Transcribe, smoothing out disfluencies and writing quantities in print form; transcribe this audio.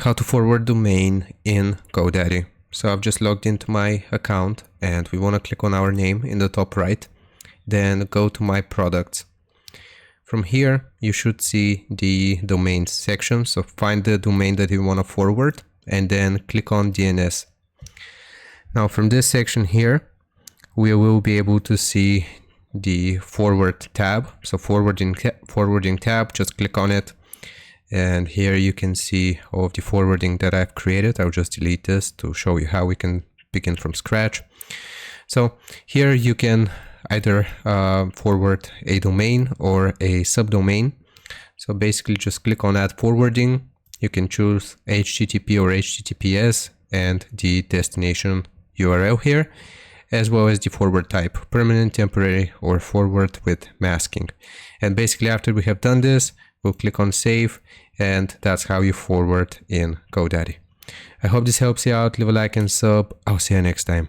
how to forward domain in GoDaddy. So I've just logged into my account and we want to click on our name in the top right, then go to my products. From here you should see the domains section, so find the domain that you want to forward and then click on DNS. Now from this section here we will be able to see the forward tab. So forwarding tab, just click on it. And here you can see all of the forwarding that I've created. I'll just delete this to show you how we can begin from scratch. So here you can either forward a domain or a subdomain. So basically just click on add forwarding. You can choose HTTP or HTTPS and the destination URL here, as well as the forward type, permanent, temporary, or forward with masking. And basically after we have done this, we'll click on save, and that's how you forward in GoDaddy. I hope this helps you out. Leave a like and sub. I'll see you next time.